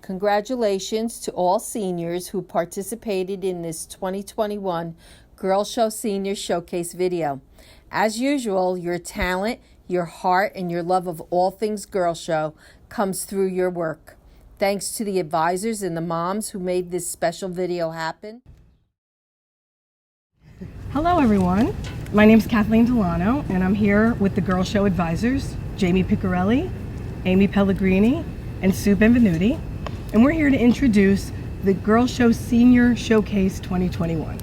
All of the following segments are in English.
Congratulations to all seniors who participated in this 2021 Girl Show Senior Showcase video. As usual, your talent, your heart, and your love of all things Girl Show comes through your work. Thanks to the advisors and the moms who made this special video happen. Hello everyone, my name is Kathleen Delano and I'm here with the Girl Show advisors, Jamie Piccarelli, Amy Pellegrini, and Sue Benvenuti, and we're here to introduce the Girl Show Senior Showcase 2021.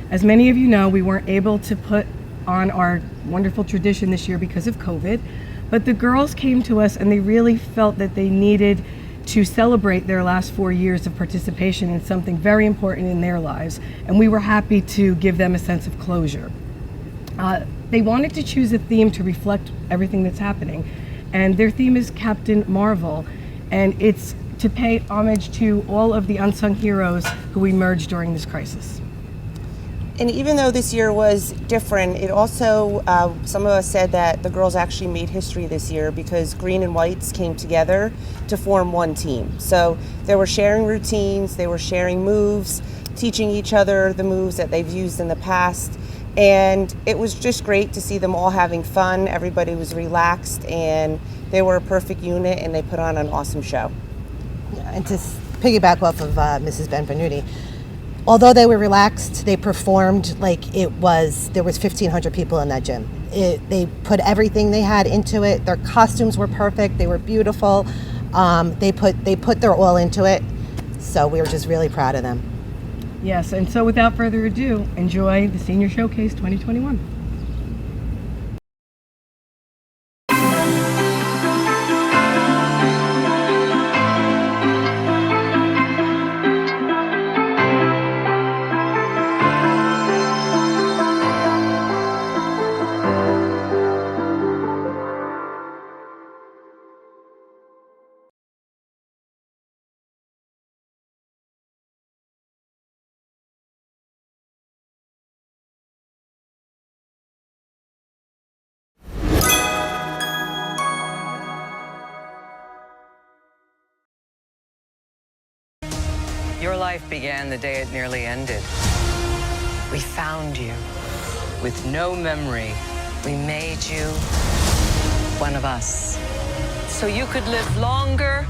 As many of you know, we weren't able to put on our wonderful tradition this year because of COVID, but the girls came to us and they really felt that they needed to celebrate their last 4 years of participation in something very important in their lives, and we were happy to give them a sense of closure. They wanted to choose a theme to reflect everything that's happening, and their theme is Captain Marvel, and it's to pay homage to all of the unsung heroes who emerged during this crisis. And even though this year was different, it also, some of us said that the girls actually made history this year because Green and Whites came together to form one team. So they were sharing routines, they were sharing moves, teaching each other the moves that they've used in the past. And it was just great to see them all having fun. Everybody was relaxed and they were a perfect unit and they put on an awesome show. And to piggyback off of Mrs. Benvenuti, although they were relaxed, they performed like there was 1,500 people in that gym. They put everything they had into it. Their costumes were perfect. They were beautiful. They put their all into it. So we were just really proud of them. Yes, and so without further ado, enjoy the Senior Showcase 2021. Your life began the day it nearly ended. We found you. With no memory, we made you one of us. So you could live longer,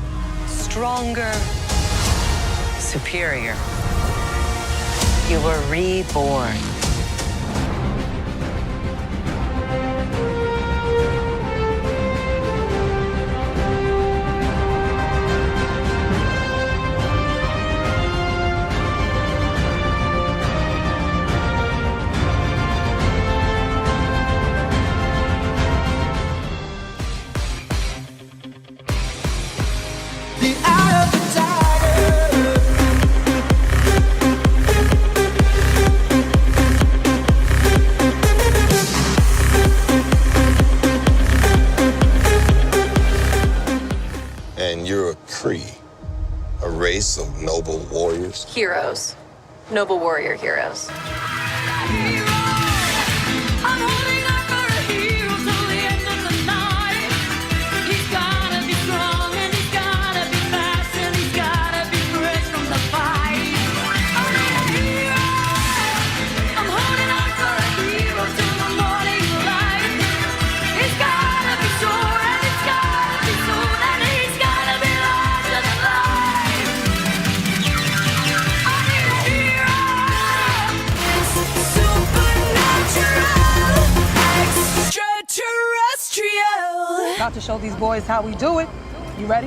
stronger, superior. You were reborn. And you're a Cree, a race of noble warriors. Heroes. Noble warrior heroes. About to show these boys how we do it. You ready?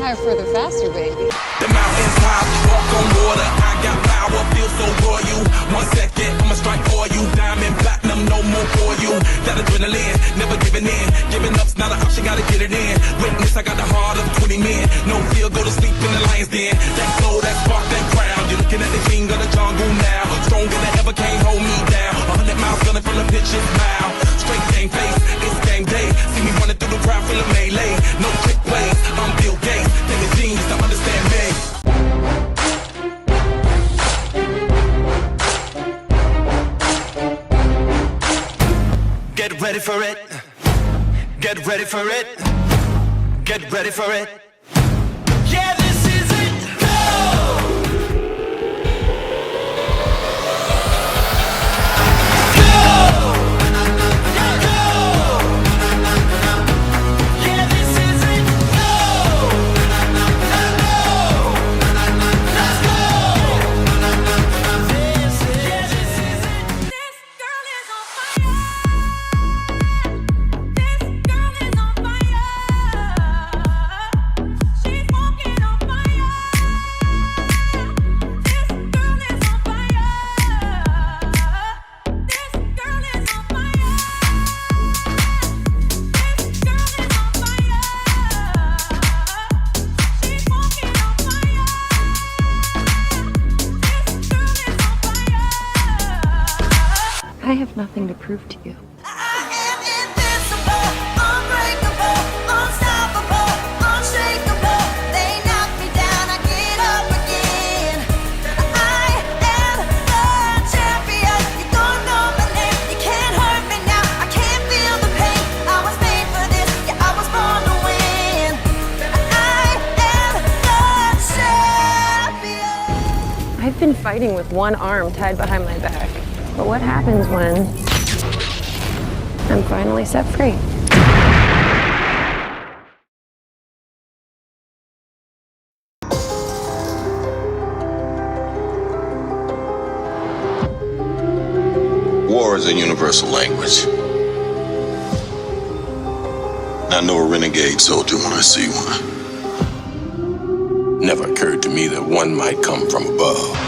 Higher, further, faster, baby. The mountains high, walk on water. I got power, feel so royal. 1 second, I'ma strike for you. Diamond, platinum, no more for you. That adrenaline, never giving in. Giving up's not an option, gotta get it in. Witness, I got the heart of 20 men. No fear, go to sleep in the lion's den. That glow, that spark, that crown. You're looking at the king of the jungle now. Stronger than ever, can't hold me down. 100 miles gunning from the pitch's mile. Straight game face, it's game day. See me running through the crowd, feel a melee. No trick plays, I'm Bill Gates. Take a genius to understand me. Get ready for it. Get ready for it. Get ready for it. Yeah. something to prove to you. I've been fighting with one arm tied behind my back. But what happens when I'm finally set free? War is a universal language. I know a renegade soldier when I see one. Never occurred to me that one might come from above.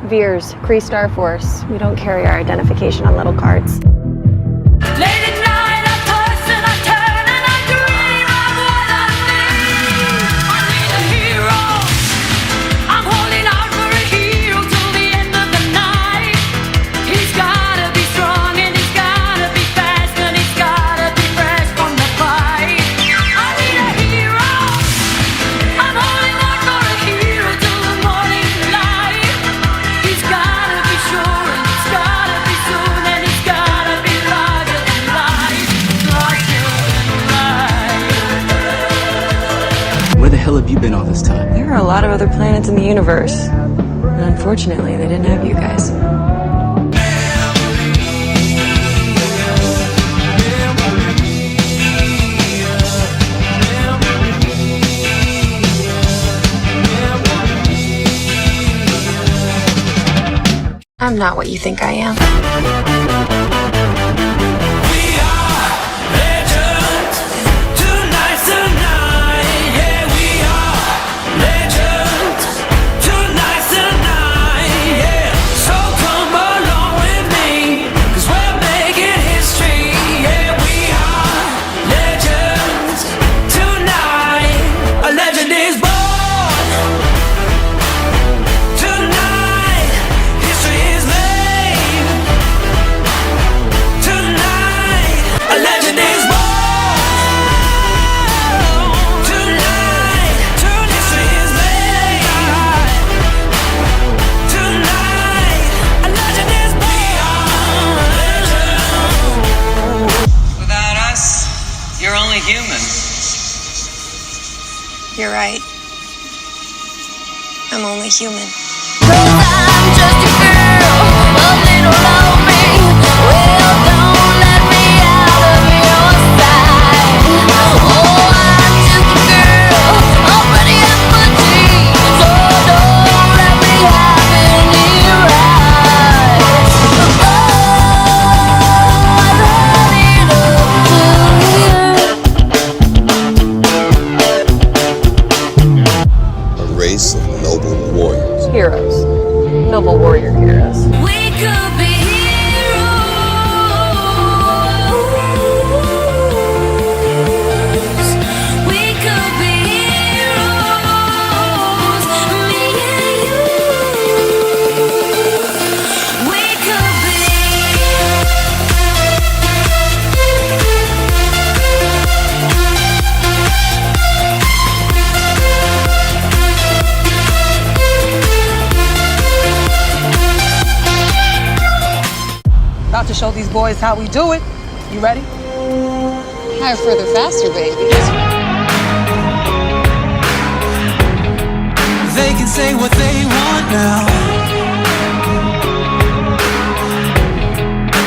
Veers, Kree Star Force. We don't carry our identification on little cards. Where the hell have you been all this time? There are a lot of other planets in the universe. And unfortunately, they didn't have you guys. I'm not what you think I am. You're only human. You're right. I'm only human. I'm just a girl, a little lonely. Well, don't let me out of your sight. Oh, I'm just a girl, already at my teeth. So don't let me have any rights. Oh, I've had it up to A race of noble warriors. Heroes. Noble warrior heroes. we could be heroes. We could be heroes. Me and you. We could be. About to show these boys how we do it. You ready? Higher, further, faster, baby. They can say what they want now,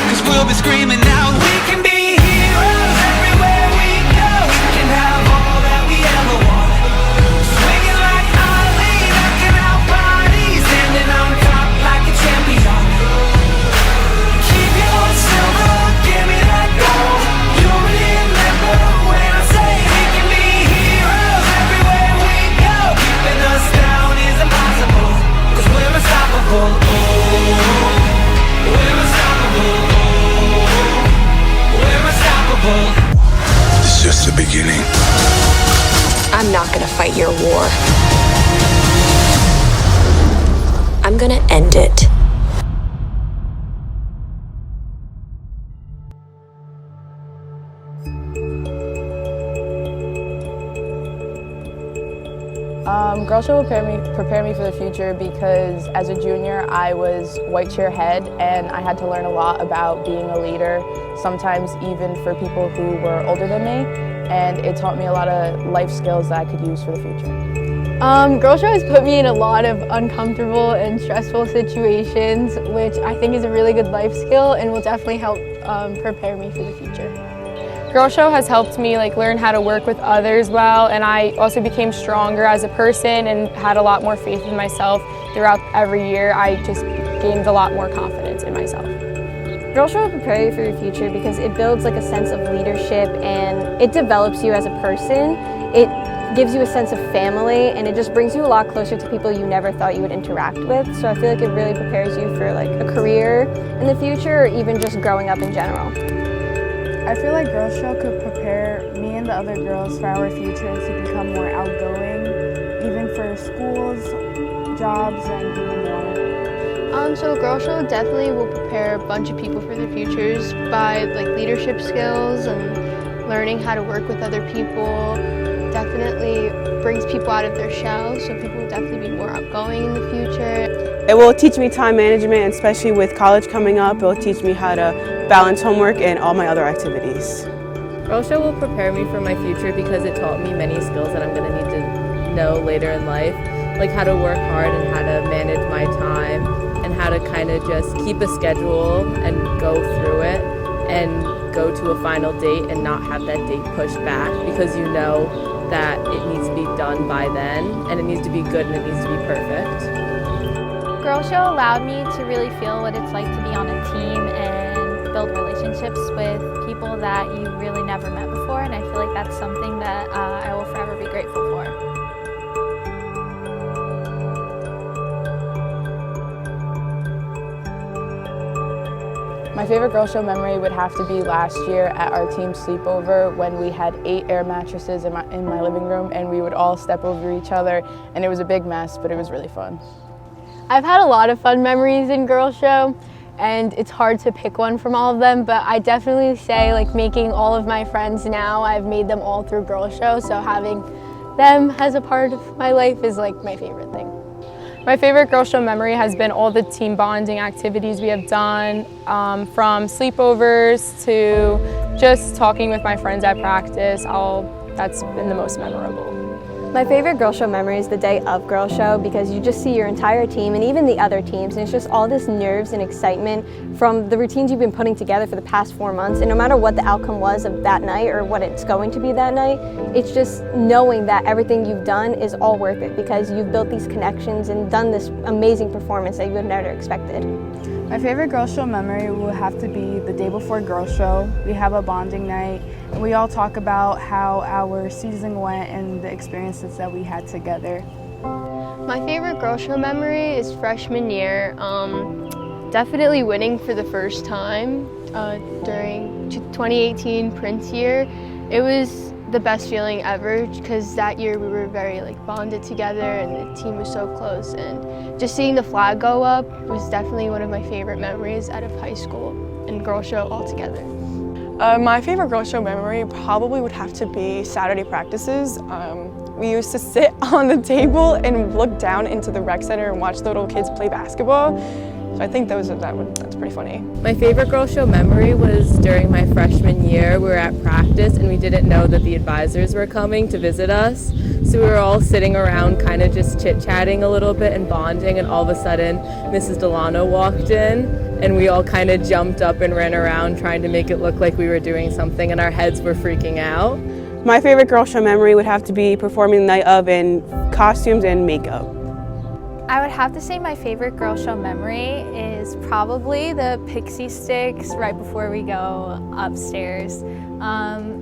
'cause we'll be screaming out, we can be heroes everywhere we go. We can have all that we ever want. Swinging like Ali, knocking out bodies, standing on top like a champion. Keep your silver, give me that gold. You'll remember when I say we can be heroes. just the beginning. I'm not gonna fight your war. I'm gonna end it. Girl Show will prepare me for the future because as a junior I was white chair head and I had to learn a lot about being a leader, sometimes even for people who were older than me, and it taught me a lot of life skills that I could use for the future. Girl Show has put me in a lot of uncomfortable and stressful situations, which I think is a really good life skill and will definitely help prepare me for the future. Girl Show has helped me learn how to work with others well, and I also became stronger as a person and had a lot more faith in myself throughout every year. I just gained a lot more confidence in myself. Girl Show will prepare you for your future because it builds a sense of leadership and it develops you as a person. It gives you a sense of family and it just brings you a lot closer to people you never thought you would interact with. So I feel like it really prepares you for a career in the future or even just growing up in general. I feel like Girl Show could prepare me and the other girls for our future to become more outgoing, even for schools, jobs, and even more. So Girl Show definitely will prepare a bunch of people for their futures by leadership skills and learning how to work with other people. Definitely brings people out of their shell, so people will definitely be more outgoing in the future. It will teach me time management, especially with college coming up. It will teach me how to balance homework and all my other activities. Girl Show will prepare me for my future because it taught me many skills that I'm going to need to know later in life, like how to work hard and how to manage my time and how to kind of just keep a schedule and go through it and go to a final date and not have that date pushed back because you know that it needs to be done by then and it needs to be good and it needs to be perfect. Girl Show allowed me to really feel what it's like to be on a team and build relationships with people that you really never met before, and I feel like that's something that I will forever be grateful for. My favorite Girl Show memory would have to be last year at our team sleepover when we had 8 air mattresses in my living room and we would all step over each other, and it was a big mess, but it was really fun. I've had a lot of fun memories in Girl Show, and it's hard to pick one from all of them, but I definitely say making all of my friends now, I've made them all through Girl Show, so having them as a part of my life is my favorite thing. My favorite Girl Show memory has been all the team bonding activities we have done, from sleepovers to just talking with my friends at practice. That's been the most memorable. My favorite Girl Show memory is the day of Girl Show because you just see your entire team and even the other teams, and it's just all this nerves and excitement from the routines you've been putting together for the past 4 months, and no matter what the outcome was of that night or what it's going to be that night, it's just knowing that everything you've done is all worth it because you've built these connections and done this amazing performance that you would have never expected. My favorite Girl Show memory will have to be the day before Girl Show. We have a bonding night and we all talk about how our season went and the experiences that we had together. My favorite Girl Show memory is freshman year. Definitely winning for the first time during 2018 Prince year. It was the best feeling ever because that year we were very bonded together and the team was so close, and just seeing the flag go up was definitely one of my favorite memories out of high school and Girl Show altogether. My favorite Girl Show memory probably would have to be Saturday practices. We used to sit on the table and look down into the rec center and watch the little kids play basketball. So I think that's pretty funny. My favorite Girl Show memory was during my freshman year. We were at practice and we didn't know that the advisors were coming to visit us. So we were all sitting around kind of just chit-chatting a little bit and bonding, and all of a sudden Mrs. Delano walked in and we all kind of jumped up and ran around trying to make it look like we were doing something, and our heads were freaking out. My favorite Girl Show memory would have to be performing the night of in costumes and makeup. I would have to say my favorite Girl Show memory is probably the pixie sticks right before we go upstairs.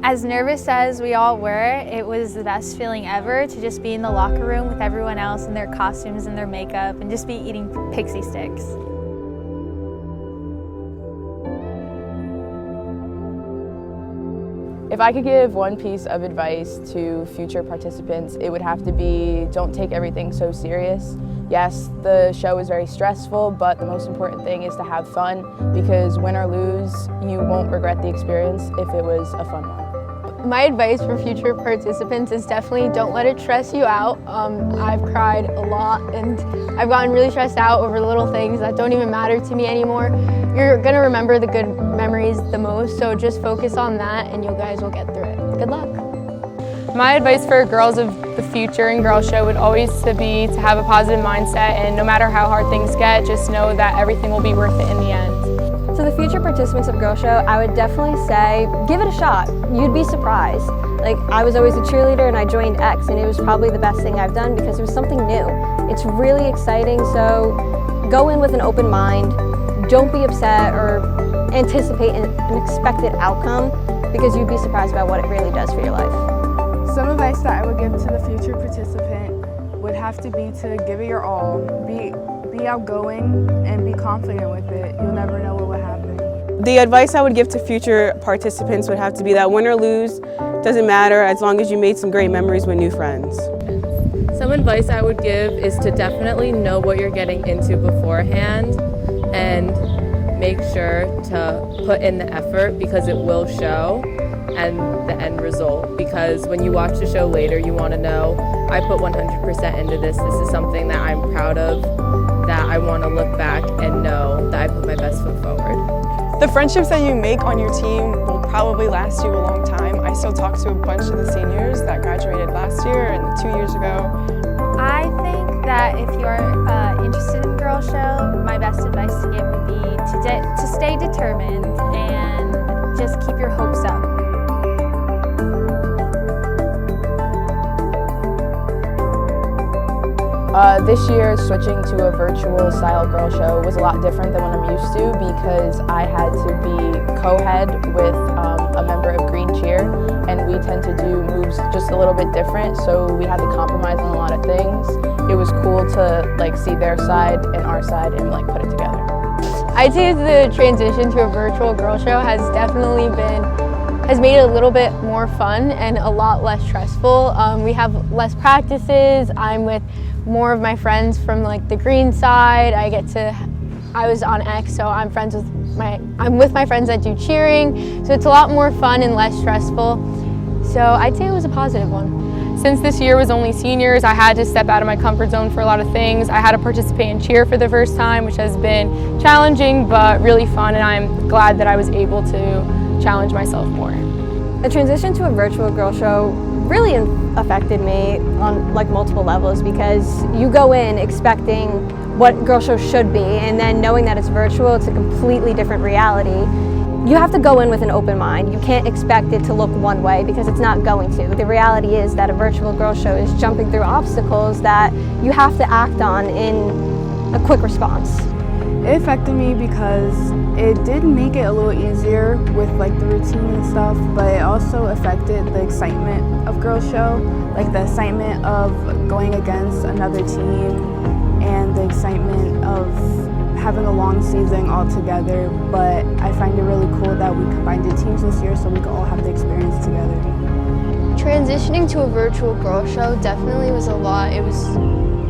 As nervous as we all were, it was the best feeling ever to just be in the locker room with everyone else in their costumes and their makeup and just be eating pixie sticks. If I could give one piece of advice to future participants, it would have to be don't take everything so serious. Yes, the show is very stressful, but the most important thing is to have fun, because win or lose, you won't regret the experience if it was a fun one. My advice for future participants is definitely don't let it stress you out. I've cried a lot and I've gotten really stressed out over little things that don't even matter to me anymore. You're gonna remember the good memories the most, so just focus on that and you guys will get through it. Good luck. My advice for girls of the future in Girl Show would always be to have a positive mindset, and no matter how hard things get, just know that everything will be worth it in the end. To the future participants of Girl Show, I would definitely say, give it a shot. You'd be surprised. Like, I was always a cheerleader and I joined X, and it was probably the best thing I've done because it was something new. It's really exciting, so go in with an open mind. Don't be upset or anticipate an expected outcome, because you'd be surprised about what it really does for your life. Some advice that I would give to the future participant would have to be to give it your all. Be outgoing and be confident with it. You'll never know what will happen. The advice I would give to future participants would have to be that win or lose doesn't matter as long as you made some great memories with new friends. Some advice I would give is to definitely know what you're getting into beforehand and make sure to put in the effort, because it will show, and the end result. Because when you watch the show later, you want to know, I put 100% into this. This is something that I'm proud of, that I want to look back and know that I put my best foot forward. The friendships that you make on your team will probably last you a long time. I still talk to a bunch of the seniors that graduated last year and 2 years ago. I think that if you're interested in Girl Show, my best advice to give would be to stay determined and just keep your hopes up. This year, switching to a virtual style Girl Show was a lot different than what I'm used to, because I had to be co-head with a member of Green Cheer, and we tend to do moves just a little bit different, so we had to compromise on a lot of things. It was cool to see their side and our side and put it together. I'd say the transition to a virtual Girl Show has definitely has made it a little bit more fun and a lot less stressful. We have less practices. I'm with more of my friends from the green side. I was on X, so I'm with my friends that do cheering. So it's a lot more fun and less stressful. So I'd say it was a positive one. Since this year was only seniors, I had to step out of my comfort zone for a lot of things. I had to participate in cheer for the first time, which has been challenging but really fun, and I'm glad that I was able to challenge myself more. The transition to a virtual Girl Show really affected me on multiple levels, because you go in expecting what Girl Show should be, and then knowing that it's virtual, it's a completely different reality. You have to go in with an open mind. You can't expect it to look one way, because it's not going to. The reality is that a virtual Girl Show is jumping through obstacles that you have to act on in a quick response. It affected me because it did make it a little easier with the routine and stuff, but it also affected the excitement of Girl Show, the excitement of going against another team and the excitement of having a long season all together. But I find it really cool that we combined the teams this year so we could all have the experience together. Transitioning to a virtual Girl Show definitely was a lot. It was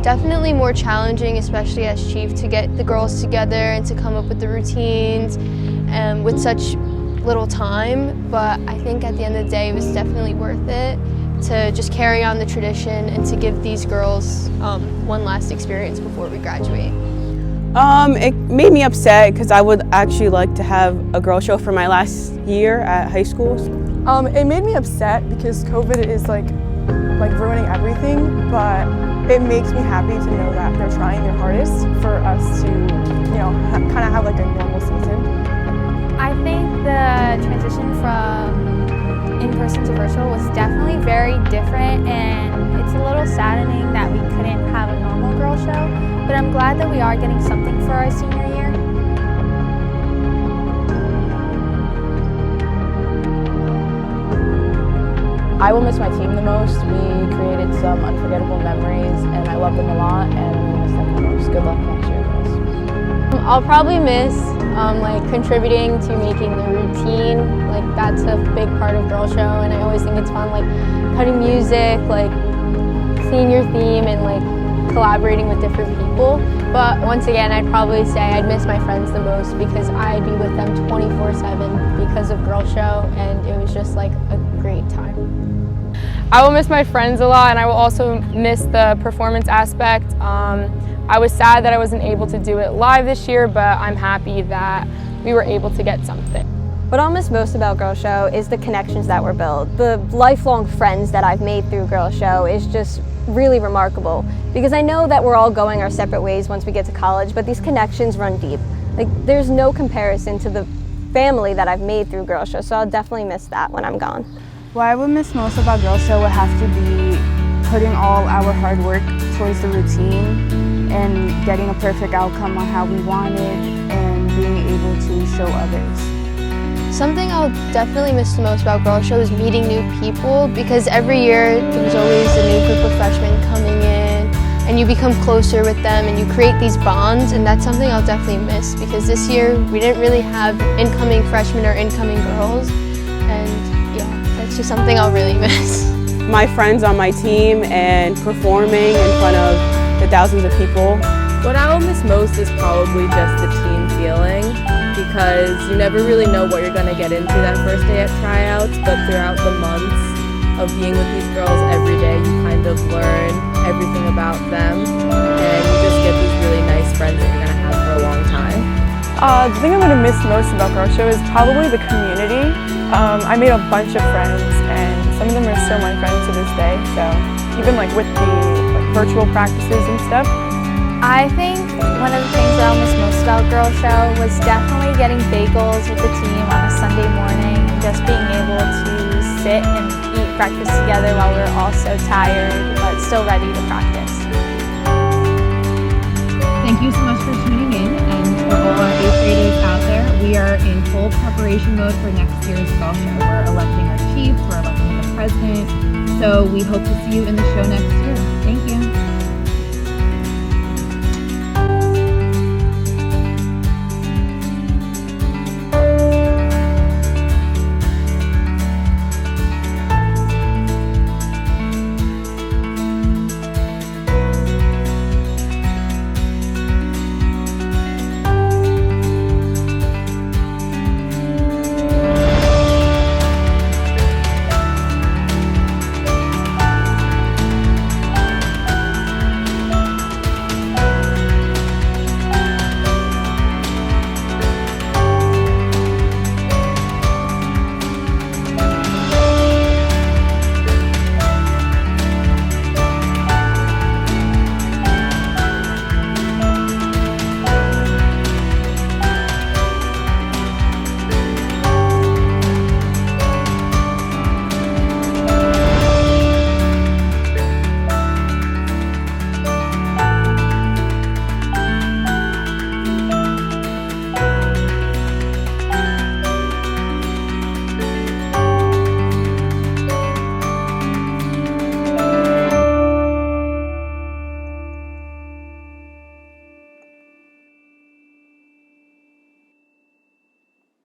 definitely more challenging, especially as chief, to get the girls together and to come up with the routines with such little time. But I think at the end of the day, it was definitely worth it to just carry on the tradition and to give these girls one last experience before we graduate. It made me upset because I would actually like to have a Girl Show for my last year at high school. It made me upset because COVID is ruining everything, but it makes me happy to know that they're trying their hardest for us to, kind of have a normal season. I think the transition from in-person to virtual was definitely very different, and it's a little saddening that we couldn't have a normal Girl Show, but I'm glad that we are getting something for our senior year. I will miss my team the most. We created some unforgettable memories, and I love them a lot, and I'm going to miss them the most. Good luck next year, girls. I'll probably miss like contributing to making the routine. Like that's a big part of Girl Show, and I always think it's fun, like cutting music, like seeing your theme, and like collaborating with different people. But once again, I'd probably say I'd miss my friends the most because I'd be with them 24/7 because of Girl Show, and it was just like a great time. I will miss my friends a lot, and I will also miss the performance aspect. I was sad that I wasn't able to do it live this year, but I'm happy that we were able to get something. What I'll miss most about Girl Show is the connections that were built. The lifelong friends that I've made through Girl Show is just really remarkable, because I know that we're all going our separate ways once we get to college, but these connections run deep. Like there's no comparison to the family that I've made through Girl Show, so I'll definitely miss that when I'm gone. What I would miss most about Girl Show would have to be putting all our hard work towards the routine and getting a perfect outcome on how we wanted and being able to show others. Something I'll definitely miss the most about Girl Show is meeting new people, because every year there's always a new group of freshmen coming in and you become closer with them and you create these bonds, and that's something I'll definitely miss because this year we didn't really have incoming freshmen or incoming girls, and yeah, that's just something I'll really miss. My friends on my team and performing in front of the thousands of people. What I will miss most is probably just the team feeling, because you never really know what you're going to get into that first day at tryouts, but throughout the months of being with these girls every day, you kind of learn everything about them, and you just get these really nice friends that you're going to have for a long time. The thing I'm going to miss most about Girl Show is probably the community. I made a bunch of friends, and some of them are still my friends to this day, so even like with the virtual practices and stuff. I think one of the things that I'll miss most about Girl Show was definitely getting bagels with the team on a Sunday morning and just being able to sit and eat breakfast together while we're all so tired but still ready to practice. Thank you so much for tuning in, and for all our 8th graders out there, we are in full preparation mode for next year's Girl Show. We're electing our chief, we're electing the president, so we hope to see you in the show next year.